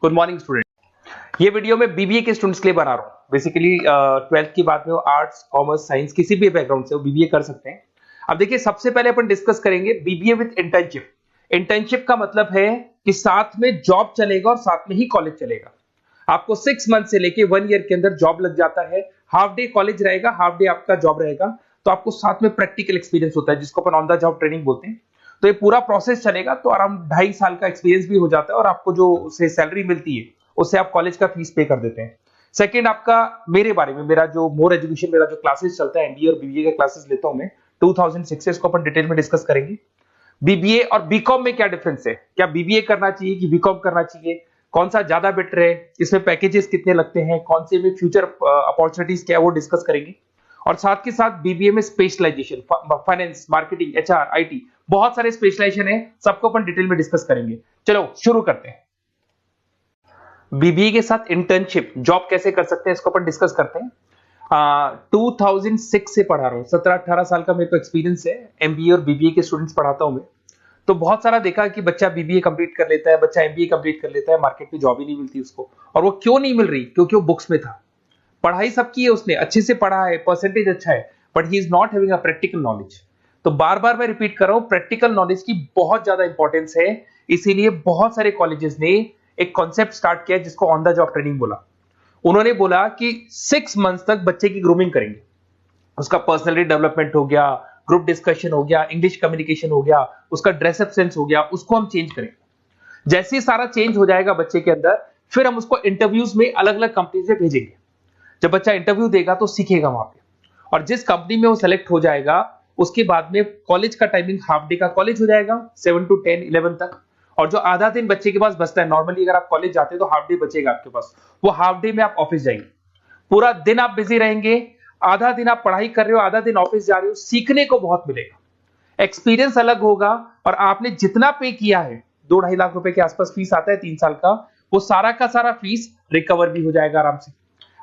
Good morning student. ये video मैं BBA के स्टूडेंट्स के लिए बना रहा हूँ। बेसिकली 12th की बात में वो आर्ट्स, कॉमर्स, साइंस किसी भी बैकग्राउंड से वो बीबीए कर सकते हैं। अब देखिए, सबसे पहले अपन डिस्कस करेंगे बीबीए विद इंटर्नशिप। इंटर्नशिप का मतलब है कि साथ में जॉब चलेगा और साथ में ही कॉलेज चलेगा। आपको 6 मंथ से लेके 1 ईयर के अंदर जॉब लग जाता है। हाफ डे कॉलेज रहेगा, हाफ डे आपका जॉब रहेगा, तो आपको साथ में प्रैक्टिकल एक्सपीरियंस होता है जिसको अपन ऑन द जॉब ट्रेनिंग बोलते हैं। तो ये पूरा प्रोसेस चलेगा तो अराउंड 2.5 साल का एक्सपीरियंस भी हो जाता है और आपको जो उससे सैलरी मिलती है उससे आप कॉलेज का फीस पे कर देते हैं। सेकंड, आपका मेरे बारे में, मेरा जो मोर एजुकेशन, मेरा जो क्लासेस चलता है एमबीए और बीबीए का क्लासेस लेता हूं मैं 2006 से, इसको अपन डिटेल में डिस्कस करेंगे। बीबीए और बीकॉम में क्या डिफरेंस है, क्या बीबीए करना चाहिए कि बीकॉम करना चाहिए, कौन सा ज्यादा बेटर है, इसमें पैकेजेस कितने लगते हैं, कौन से में फ्यूचर अपॉर्चुनिटीज क्या है वो डिस्कस करेंगे। और साथ के साथ बीबीए में specialisation, finance, marketing, HR, IT, बहुत सारे स्पेशलाइजेशन है, सबको अपन डिटेल में डिस्कस करेंगे। चलो शुरू करते हैं। बीबीए के साथ इंटर्नशिप, जॉब कैसे कर सकते हैं, इसको अपन डिस्कस करते हैं। 2006 से पढ़ा रहा हूँ, 17-18 साल का मेरे को एक्सपीरियंस है। एमबीए और बीबीए के स्टूडेंट्स पढ़ाता हूँ मैं। तो बहुत सारा देखा कि बच्चा बीबीए कंप्लीट कर लेता है, बच्चा एमबीए कंप्लीट कर लेता है, मार्केट में जॉब ही नहीं मिलती उसको। और वो क्यों नहीं मिल रही? क्योंकि वो बुक्स में था। पढ़ाई सबकी है, उसने अच्छे से पढ़ा है, परसेंटेज अच्छा है, but he is not having a practical knowledge. तो बार बार मैं रिपीट कर रहा हूं, प्रैक्टिकल नॉलेज की बहुत ज्यादा इंपॉर्टेंस है। इसीलिए बहुत सारे कॉलेजेस ने एक कॉन्सेप्ट स्टार्ट किया जिसको ऑन द जॉब ट्रेनिंग बोला। उन्होंने बोला कि 6 मंथ तक बच्चे की ग्रूमिंग करेंगे, उसका पर्सनैलिटी डेवलपमेंट हो गया, ग्रुप डिस्कशन हो गया, इंग्लिश कम्युनिकेशन हो गया, उसका ड्रेसअप सेंस हो गया, उसको हम चेंज करेंगे। जैसे ही सारा चेंज हो जाएगा बच्चे के अंदर, फिर हम उसको इंटरव्यूज में अलग अलग कंपनीज में भेजेंगे। जब बच्चा इंटरव्यू देगा तो सीखेगा वहां पे, और जिस कंपनी में वो सेलेक्ट हो जाएगा उसके बाद में कॉलेज का टाइमिंग हाफ डे का कॉलेज हो जाएगा, 7 to 10, 11 तक। और जो आधा दिन बच्चे के पास बचता है, नॉर्मली अगर आप कॉलेज जाते हैं तो हाफ डे बचेगा आपके पास, वो हाफ डे में आप ऑफिस जाएंगे। पूरा दिन आप बिजी रहेंगे, आधा दिन आप पढ़ाई कर रहे हो, आधा दिन ऑफिस जा रहे हो, सीखने को बहुत मिलेगा, एक्सपीरियंस अलग होगा। और आपने जितना पे किया है, 2-2.5 लाख रुपए के आसपास फीस आता है 3 साल का, वो सारा का सारा फीस रिकवर भी हो जाएगा आराम से।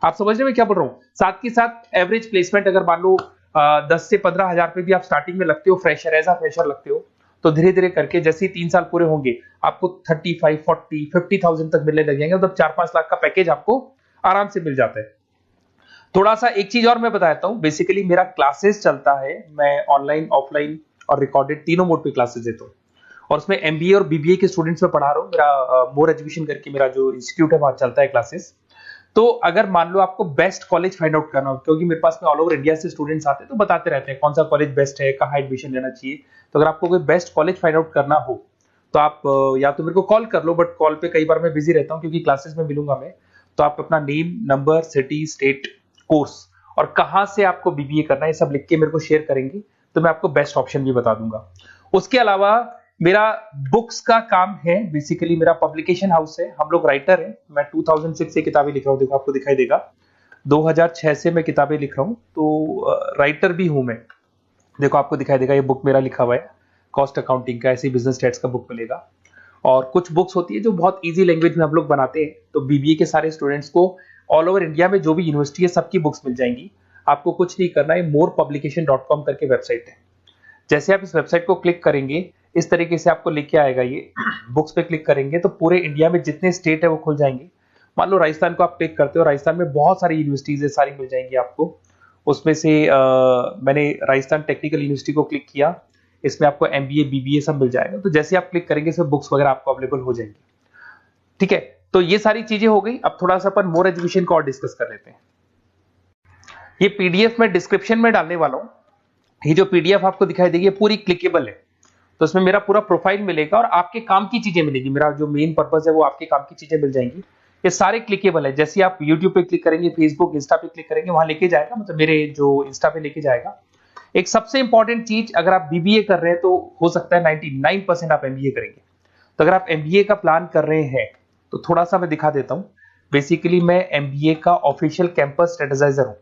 आप समझ रहे हैं क्या बोल रहा हूं? साथ के साथ एवरेज प्लेसमेंट अगर मान लो 10 से 15 हजार रुपए भी आप स्टार्टिंग में लगते हो, फ्रेशर, एज अ फ्रेशर लगते हो, तो धीरे धीरे करके जैसे ही 3 साल पूरे होंगे आपको 35, 40, 50,000 तक मिलने लग जाएंगे। मतलब 4-5 लाख का पैकेज आपको आराम से मिल जाता है। थोड़ा सा एक चीज और मैं बताता हूँ। बेसिकली मेरा क्लासेस चलता है, मैं ऑनलाइन, ऑफलाइन और रिकॉर्डेड तीनों मोड पे क्लासेस देता हूँ, और उसमें एमबीए और बीबीए के स्टूडेंट्स में पढ़ा रहा हूँ। मेरा मोर एजुकेशन करके मेरा जो इंस्टीट्यूट है वहां चलता है क्लासेस। तो अगर मान लो आपको बेस्ट कॉलेज फाइंड आउट करना हो, क्योंकि मेरे पास में ऑल ओवर इंडिया से स्टूडेंट्स आते हैं तो बताते रहते हैं कौन सा कॉलेज बेस्ट है, कहाँ एडमिशन लेना चाहिए। तो अगर आपको कोई बेस्ट कॉलेज फाइंड आउट करना हो तो आप या तो मेरे को कॉल कर लो, बट कॉल पे कई बार मैं बिजी रहता हूँ क्योंकि क्लासेस में मिलूंगा मैं। तो आप अपना name, number, city, state, course और कहाँ से आपको बीबीए करना है, ये सब लिख के मेरे को शेयर करेंगे तो मैं आपको बेस्ट ऑप्शन भी बता दूंगा। उसके अलावा मेरा बुक्स का काम है। बेसिकली मेरा पब्लिकेशन हाउस है, हम लोग राइटर हैं। मैं 2006 से किताबें लिख रहा हूँ, देखो आपको दिखाई देगा, 2006 से मैं किताबें लिख रहा हूँ, तो राइटर भी हूं मैं। देखो आपको दिखाई देगा, ये बुक मेरा लिखा हुआ है, कॉस्ट अकाउंटिंग का, ऐसे बिजनेस स्टैट्स का बुक मिलेगा। और कुछ बुक्स होती है जो बहुत ईजी लैंग्वेज में हम लोग बनाते हैं, तो बीबीए के सारे स्टूडेंट्स को ऑल ओवर इंडिया में जो भी यूनिवर्सिटी है सबकी बुक्स मिल जाएंगी। आपको कुछ नहीं करना है, morepublication.com करके वेबसाइट है। जैसे आप इस वेबसाइट को क्लिक करेंगे, इस तरीके से आपको लेके आएगा, ये बुक्स पे क्लिक करेंगे तो पूरे इंडिया में जितने स्टेट है वो खुल जाएंगे। मान लो राजस्थान को आप क्लिक करते हो, राजस्थान में बहुत सारी यूनिवर्सिटीज है, सारी मिल जाएंगी आपको। उसमें से मैंने राजस्थान टेक्निकल यूनिवर्सिटी को क्लिक किया, इसमें आपको एमबीए, बीबीए सब मिल जाएगा। तो जैसे आप क्लिक करेंगे इसमें बुक्स वगैरह आपको अवेलेबल हो जाएंगी। ठीक है, तो ये सारी चीजें हो गई। अब थोड़ा सा अपन मोर एजुकेशन को और डिस्कस कर लेते हैं। ये पीडीएफ मैं डिस्क्रिप्शन में डालने वाला हूँ। ये जो पीडीएफ आपको दिखाई देगी पूरी क्लिकेबल है, तो इसमें मेरा पूरा प्रोफाइल मिलेगा और आपके काम की चीजें मिलेगी। मेरा जो मेन पर्पस है वो आपके काम की चीजें मिल जाएंगी। ये सारे क्लिकेबल है, जैसे आप YouTube पे क्लिक करेंगे, फेसबुक, इंस्टा पे क्लिक करेंगे, वहां लेके जाएगा, मतलब मेरे जो इंस्टा पे लेके जाएगा। एक सबसे इंपॉर्टेंट चीज, अगर आप बीबीए कर रहे हैं तो हो सकता है 99% आप एमबीए करेंगे। तो अगर आप एमबीए का प्लान कर रहे हैं तो थोड़ा सा मैं दिखा देता हूँ। बेसिकली मैं एमबीए का ऑफिशियल कैंपस स्ट्रेटेजाइजर हूँ।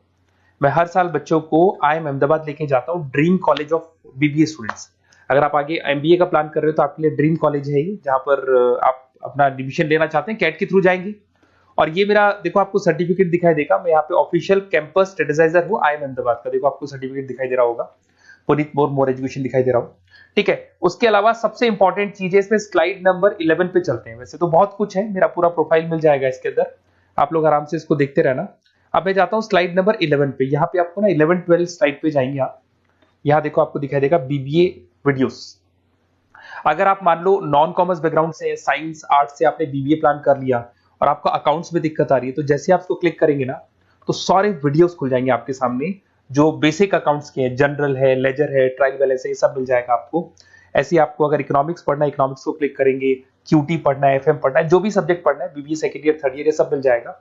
मैं हर साल बच्चों को IIM अहमदाबाद लेके जाता हूँ, dream college of BBA students. अगर आप आगे एमबीए का प्लान कर रहे हो तो आपके लिए ड्रीम कॉलेज है ये, जहां पर आप अपना एडमिशन लेना चाहते हैं, कैट के थ्रू जाएंगे। और ये मेरा, देखो आपको सर्टिफिकेट दिखाई देगा, मैं यहाँ पे ऑफिशियल कैंपस स्ट्रेटेजाइजर हूँ IIM अहमदाबाद का। देखो आपको सर्टिफिकेट दिखाई दे रहा होगा, पुनीत मोर एजुकेशन दिखाई दे रहा हूँ। ठीक है। उसके अलावा सबसे इंपॉर्टेंट चीज है इसमें, स्लाइड नंबर 11 पे चलते हैं। वैसे तो बहुत कुछ है, मेरा पूरा प्रोफाइल मिल जाएगा इसके अंदर, आप लोग आराम से इसको देखते रहना। अब मैं जाता हूँ स्लाइड नंबर 11 पे। यहाँ पे आपको ना 11-12 स्लाइड पे जाएंगे आप। यहाँ देखो आपको दिखाई देगा बीबीए वीडियोस। अगर आप मान लो नॉन कॉमर्स बैकग्राउंड से, साइंस आर्ट्स से आपने बीबीए प्लान कर लिया और आपको अकाउंट्स में दिक्कत आ रही है, तो जैसे आप इसको क्लिक करेंगे ना तो सारे वीडियोस खुल जाएंगे आपके सामने जो बेसिक अकाउंट्स के हैं, जनरल है, लेजर है, ट्रायल बैलेंस है, ये सब मिल जाएगा आपको। ऐसे आपको अगर इकोनॉमिक्स पढ़ना है, इकोनॉमिक्स को क्लिक करेंगे, क्यूटी पढ़ना है, एफएम पढ़ना है, जो भी सब्जेक्ट पढ़ना है, BBA second year third year, ये सब मिल जाएगा।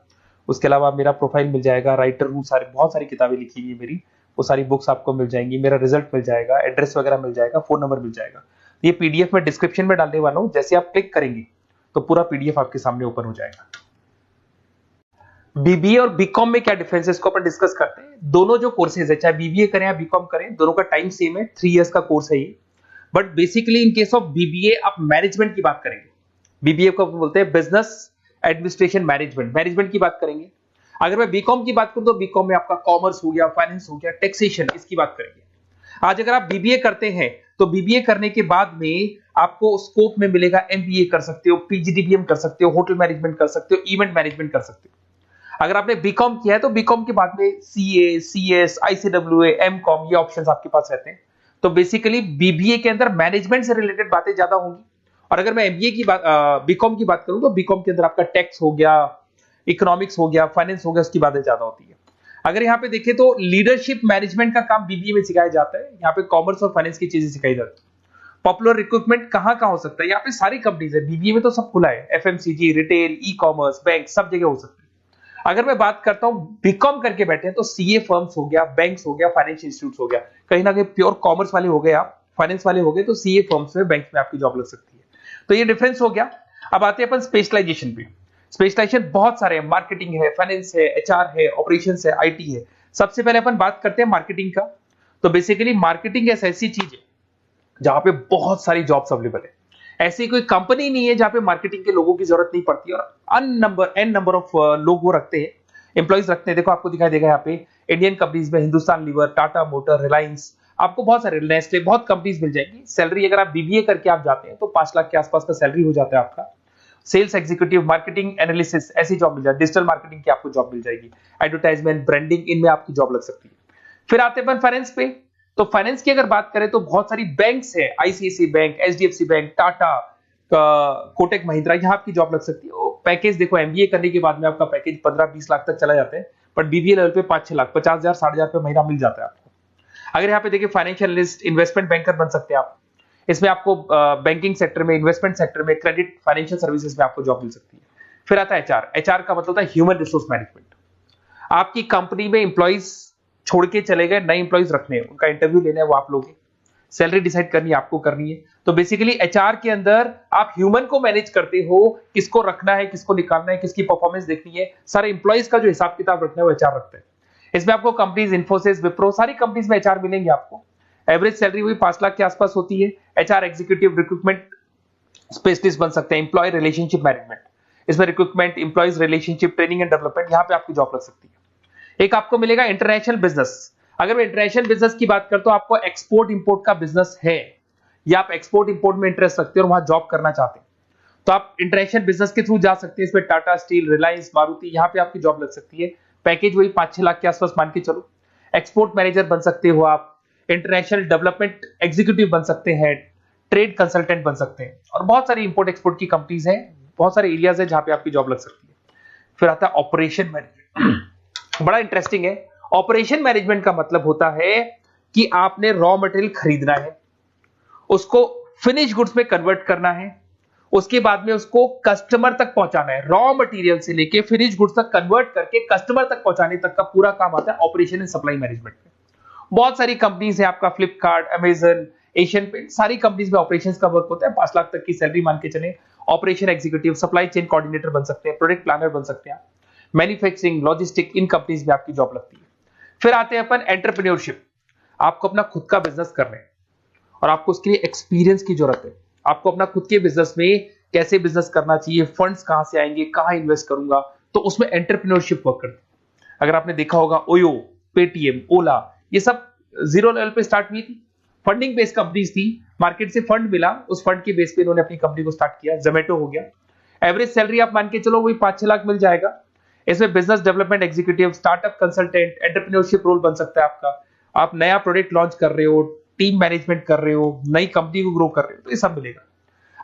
उसके अलावा मेरा प्रोफाइल मिल जाएगा, राइटर हूँ, सारे बहुत सारी किताबें लिखी हुई है मेरी, वो सारी बुक्स आपको मिल जाएंगी, मेरा रिजल्ट मिल जाएगा, एड्रेस वगैरह मिल जाएगा, फोन नंबर मिल जाएगा। ये पीडीएफ में डिस्क्रिप्शन में डालने वाला हूँ, जैसे आप क्लिक करेंगे तो पूरा पीडीएफ आपके सामने ओपन हो जाएगा। बीबीए और बीकॉम में क्या डिफरेंस है इसको अपन डिस्कस करते हैं। दोनों जो कोर्सेज है, चाहे बीबीए करें या बीकॉम करें, दोनों का टाइम सेम है, 3 इयर्स का कोर्स है ये। But basically in case of BBA आप मैनेजमेंट की बात करेंगे। बीबीए को बोलते हैं बिजनेस एडमिनिस्ट्रेशन मैनेजमेंट, मैनेजमेंट की बात करेंगे। अगर मैं बीकॉम की बात करूं तो बीकॉम में आपका कॉमर्स हो गया, फाइनेंस हो गया, टैक्सेशन, इसकी बात करेंगे। आज अगर आप बीबीए करते हैं तो बीबीए करने के बाद में आपको स्कोप में मिलेगा एमबीए कर सकते हो, पीजीडीबीएम कर सकते हो, होटल मैनेजमेंट कर सकते हो, इवेंट मैनेजमेंट कर सकते हो। अगर आपने बीकॉम किया है तो बीकॉम के बाद में सीए, सीएस, आईसीडब्ल्यूए, एमकॉम, ये ऑप्शंस आपके पास रहते हैं। तो बेसिकली बीबीए के अंदर मैनेजमेंट से रिलेटेड बातें ज्यादा होंगी। और अगर मैं एमबीए की बात, बीकॉम की बात करूं तो बीकॉम के अंदर आपका टैक्स हो गया, इकोनॉमिक्स हो गया, फाइनेंस हो गया, उसकी बातें ज्यादा होती है। अगर यहाँ पे देखें तो लीडरशिप मैनेजमेंट का काम बीबीए में सिखाया जाता है। यहाँ पे कॉमर्स और फाइनेंस की चीजें सिखाई जाती है। पॉपुलर रिक्रूटमेंट कहाँ कहाँ हो सकता है, यहाँ पे सारी कंपनीज है, बीबीए में तो सब खुला है, FMCG, retail, e commerce, bank, सब जगह हो सकती है। अगर मैं बात करता हूं बीकॉम करके बैठे हैं तो सीए फर्म्स हो गया, बैंक्स हो गया, फाइनेंशियल इंस्टीट्यूट्स हो गया, कहीं ना कहीं प्योर कॉमर्स वाले हो गए आप, फाइनेंस वाले हो गए तो सीए फर्म्स में, बैंक्स में आपकी जॉब लग सकती है। तो ये डिफरेंस हो गया। अब आते हैं अपन स्पेशलाइजेशन पे। स्पेशलाइजेशन बहुत सारे हैं, मार्केटिंग है, फाइनेंस है, एचआर है, ऑपरेशंस है, आईटी है। सबसे पहले अपन बात करते हैं मार्केटिंग का। तो बेसिकली मार्केटिंग एक ऐसी चीज है जहां पे बहुत सारी जॉब्स अवेलेबल है। ऐसी कोई कंपनी नहीं है जहां पे मार्केटिंग के लोगों की जरूरत नहीं पड़ती, और एन नंबर ऑफ लोग वो रखते हैं, एम्प्लॉइज रखते हैं। देखो आपको दिखाई देगा यहाँ पे इंडियन कंपनीज में हिंदुस्तान लीवर, टाटा मोटर, रिलायंस, आपको बहुत सारे, नेस्ले, बहुत कंपनीज मिल जाएंगी। सैलरी अगर आप बीबीए करके आप जाते हैं तो 5 लाख के आसपास का सैलरी हो जाता है आपका। सेल्स एग्जीक्यूटिव, मार्केटिंग एनालिसिस, ऐसी जॉब मिल जाए, डिजिटल मार्केटिंग की आपको जॉब मिल जाएगी, एडवर्टाइजमेंट, ब्रांडिंग, इनमें आपकी जॉब लग सकती है। फिर आते हैं फाइनेंस पे। तो फाइनेंस की अगर बात करें तो बहुत सारी बैंक्स है, ICICI bank, HDFC bank, Tata, Kotak Mahindra, यहाँ आपकी जॉब लग सकती है। पैकेज देखो एमबीए करने के बाद में आपका पैकेज 15-20 लाख तक चला जाता है, बट बीबीए लेवल पे 5-6 लाख, 50,000, 60,000 रुपए महीना मिल जाता है आपको। अगर यहाँ पे देखिए फाइनेंशियल एनालिस्ट, इन्वेस्टमेंट बैंकर बन सकते हैं आप। इसमें आपको बैंकिंग सेक्टर में, इन्वेस्टमेंट सेक्टर में, क्रेडिट, फाइनेंशियल सर्विसेज में आपको जॉब मिल सकती है। फिर आता है एचआर। एचआर का मतलब होता है ह्यूमन रिसोर्स मैनेजमेंट। आपकी कंपनी में इंप्लॉइज छोड़ के चले गए, नए इंप्लॉइज रखने हैं, उनका इंटरव्यू लेना है, वो आप लोग, सैलरी डिसाइड करनी है, आपको करनी है। तो बेसिकली एचआर के अंदर आप ह्यूमन को मैनेज करते हो, किसको रखना है, किसको निकालना है, किसकी परफॉर्मेंस देखनी है, सारे इंप्लॉइज का जो हिसाब किताब रखना है वो एचआर रखते हैं। इसमें आपको कंपनीज, इन्फोसिस, विप्रो, सारी कंपनीज में एचआर मिलेंगे आपको। एवरेज सैलरी वही 5 लाख के आसपास होती है। एचआर एग्जीक्यूटिव, रिक्रूटमेंट स्पेशलिस्ट बन सकते हैं, एम्प्लॉय रिलेशनशिप मैनेजमेंट, इसमें recruitment, employees relationship, training and development, यहाँ पे आपकी जॉब लग सकती है। एक आपको मिलेगा इंटरनेशनल बिजनेस। अगर मैं इंटरनेशनल बिजनेस की बात करता हूं, आपको एक्सपोर्ट इंपोर्ट का बिजनेस है या आप एक्सपोर्ट इंपोर्ट में इंटरेस्ट रखते हो और वहां जॉब करना चाहते हैं, तो आप इंटरनेशनल बिजनेस के थ्रू जा सकते हैं। इसमें टाटा स्टील, रिलायंस, मारुति, यहाँ पे आपकी जॉब लग सकती है। पैकेज वही 5-6 लाख के आसपास मान के चलो। एक्सपोर्ट मैनेजर बन सकते हो आप, इंटरनेशनल डेवलपमेंट एग्जीक्यूटिव बन सकते हैं, ट्रेड कंसल्टेंट बन सकते हैं, और बहुत सारी इंपोर्ट एक्सपोर्ट की कंपनीज हैं, बहुत सारे एरियाज है जहां पे आपकी जॉब लग सकती है। फिर आता है ऑपरेशन मैनेजमेंट। बड़ा इंटरेस्टिंग है। ऑपरेशन मैनेजमेंट का मतलब होता है कि आपने रॉ मटेरियल खरीदना है, उसको फिनिश गुड्स में कन्वर्ट करना है, उसके बाद में उसको कस्टमर तक पहुंचाना है। रॉ मटेरियल से लेके फिनिश गुड्स तक कन्वर्ट करके कस्टमर तक पहुंचाने तक का पूरा काम आता है ऑपरेशन एंड सप्लाई मैनेजमेंट में। बहुत सारी कंपनीज है, आपका फ्लिपकार्ट, अमेजन, एशियन पेंट, सारी कंपनीज में ऑपरेशंस का वर्क होता है। 5 लाख तक की सैलरी मान के चले। Operation executive, supply chain coordinator बन सकते हैं, प्रोडक्ट प्लानर बन सकते हैं, मैन्युफैक्चरिंग, लॉजिस्टिक, इन कंपनीज में आपकी जॉब लगती है। फिर आते हैं अपन एंटरप्रेन्योरशिप। आपको अपना खुद का बिजनेस करना है और आपको उसके लिए एक्सपीरियंस की जरूरत है। आपको अपना खुद के बिजनेस में कैसे बिजनेस करना चाहिए, फंड्स कहां से आएंगे, कहां इन्वेस्ट करूंगा, तो उसमें एंटरप्रेन्योरशिप वर्क करती है। अगर आपने देखा होगा ओयो, पेटीएम, ओला, ये सब जीरो लेवल पे स्टार्ट हुई थी। फंडिंग बेस्ड कंपनीज थी, मार्केट से फंड मिला, उस फंड के बेस पे इन्होंने अपनी कंपनी को स्टार्ट किया। जोमेटो हो गया, एवरेज सैलरी आप मान के चलो वही 5-6 लाख मिल जाएगा। इसमें business development executive, startup consultant, entrepreneurship role बन सकता है आपका। आप नया प्रोडक्ट लॉन्च कर रहे हो, टीम मैनेजमेंट कर रहे हो, नई कंपनी को ग्रो कर रहे हो, तो ये सब मिलेगा।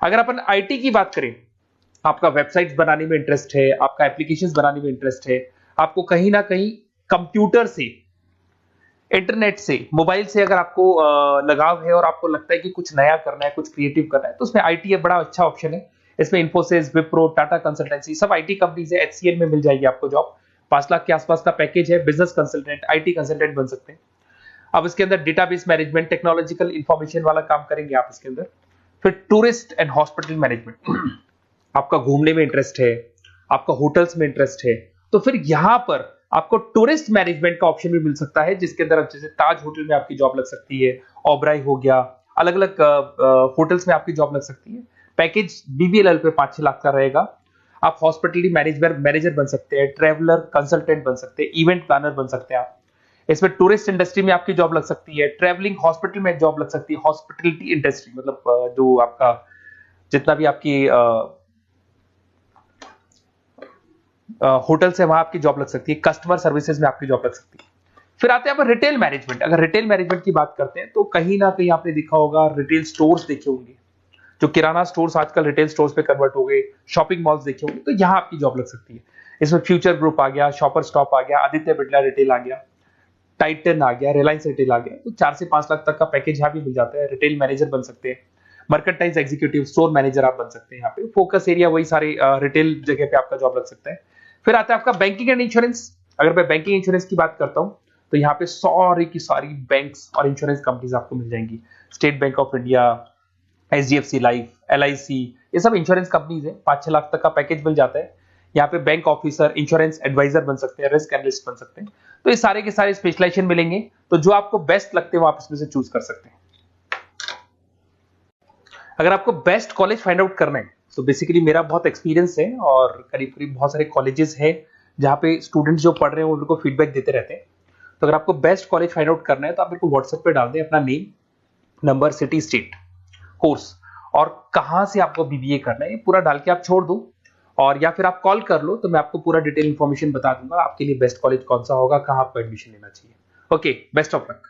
अगर अपन आईटी की बात करें, आपका वेबसाइट्स बनाने में इंटरेस्ट है, आपका एप्लीकेशंस बनाने में इंटरेस्ट है, आपको कहीं ना कहीं कंप्यूटर से, इंटरनेट से, मोबाइल से अगर आपको लगाव है और आपको लगता है कि कुछ नया करना है, कुछ क्रिएटिव करना है, तो उसमें आईटी एक बड़ा अच्छा ऑप्शन है। इसमें इन्फोसिस, विप्रो, टाटा कंसल्टेंसी, सब आईटी कंपनीज है। एचसीएल में मिल जाएगी आपको जॉब, 5 लाख के आसपास का पैकेज है। बिजनेस कंसल्टेंट, आईटी कंसल्टेंट बन सकते हैं। अब इसके अंदर डेटाबेस मैनेजमेंट, टेक्नोलॉजिकल इंफॉर्मेशन वाला काम करेंगे आप इसके अंदर। फिर टूरिस्ट एंड हॉस्पिटल मैनेजमेंट, आपका घूमने में इंटरेस्ट है, आपका होटल्स में इंटरेस्ट है, तो फिर यहां पर आपको टूरिस्ट मैनेजमेंट का ऑप्शन भी मिल सकता है, जिसके अंदर जैसे ताज होटल में आपकी जॉब लग सकती है, ओबराई हो गया, अलग अलग होटल्स में आपकी जॉब लग सकती है। पैकेज बीबीएलएल पे 5-6 लाख का रहेगा। आप हॉस्पिटलिटी मैनेजर बन सकते हैं, ट्रैवलर कंसल्टेंट बन सकते हैं, इवेंट प्लानर बन सकते हैं आप। इसमें टूरिस्ट इंडस्ट्री में आपकी जॉब लग सकती है, ट्रैवलिंग हॉस्पिटल में जॉब लग सकती है, हॉस्पिटलिटी इंडस्ट्री मतलब जो आपका जितना भी आपकी होटल से वहां आपकी जॉब लग सकती है, कस्टमर सर्विसेज में आपकी जॉब लग सकती है। फिर आते हैं आप रिटेल मैनेजमेंट। अगर रिटेल मैनेजमेंट की बात करते हैं तो कहीं ना कहीं आपने देखा होगा, रिटेल स्टोर्स देखे होंगे, जो किराना स्टोर्स आजकल रिटेल स्टोर्स पे कन्वर्ट हो गए, शॉपिंग मॉल्स देखे होंगे, तो यहां आपकी जॉब लग सकती है। इसमें फ्यूचर ग्रुप आ गया, शॉपर स्टॉप आ गया, आदित्य बिरला रिटेल आ गया, टाइटन आ गया, रिलायंस रिटेल आ गया, तो 4 से 5 लाख तक का पैकेज यहाँ भी मिल जाता है। रिटेल मैनेजर बन सकते हैं, मर्केंटाइज एग्जीक्यूटिव, स्टोर मैनेजर आप बन सकते हैं। यहाँ पे फोकस एरिया वही सारे रिटेल जगह पे आपका जॉब लग सकता है। फिर आता है आपका बैंकिंग एंड इंश्योरेंस। अगर मैं बैंकिंग इंश्योरेंस की बात करता हूँ तो यहाँ पे सारी की सारी बैंक्स और इंश्योरेंस कंपनीज आपको मिल जाएंगी। State bank of India, HDFC life, LIC, ये सब इंश्योरेंस कंपनीज है। 5-6 लाख तक का पैकेज मिल जाता है। यहाँ पे बैंक ऑफिसर, इंश्योरेंस एडवाइजर बन सकते हैं, रिस्क एनालिस्ट बन सकते हैं। तो ये सारे के सारे स्पेशलाइजेशन मिलेंगे, तो जो आपको बेस्ट लगते हैं वो आप इसमें से चूज कर सकते हैं। अगर आपको बेस्ट कॉलेज फाइंड आउट करना है तो बेसिकली मेरा बहुत एक्सपीरियंस है और करीब करीब बहुत सारे कॉलेजेस हैं जहाँ पे स्टूडेंट्स जो पढ़ रहे हैं उनको फीडबैक देते रहते हैं। तो अगर आपको बेस्ट कॉलेज फाइंड आउट करना है तो आप मेरे को व्हाट्सएप पे डाल दें अपना name, number, city, state, course और कहाँ से आपको बीबीए करना है, ये पूरा डाल के आप छोड़ दो, और या फिर आप कॉल कर लो तो मैं आपको पूरा डिटेल इन्फॉर्मेशन बता दूंगा आपके लिए बेस्ट कॉलेज कौन सा होगा, कहाँ आपको एडमिशन लेना चाहिए। Okay, best of luck.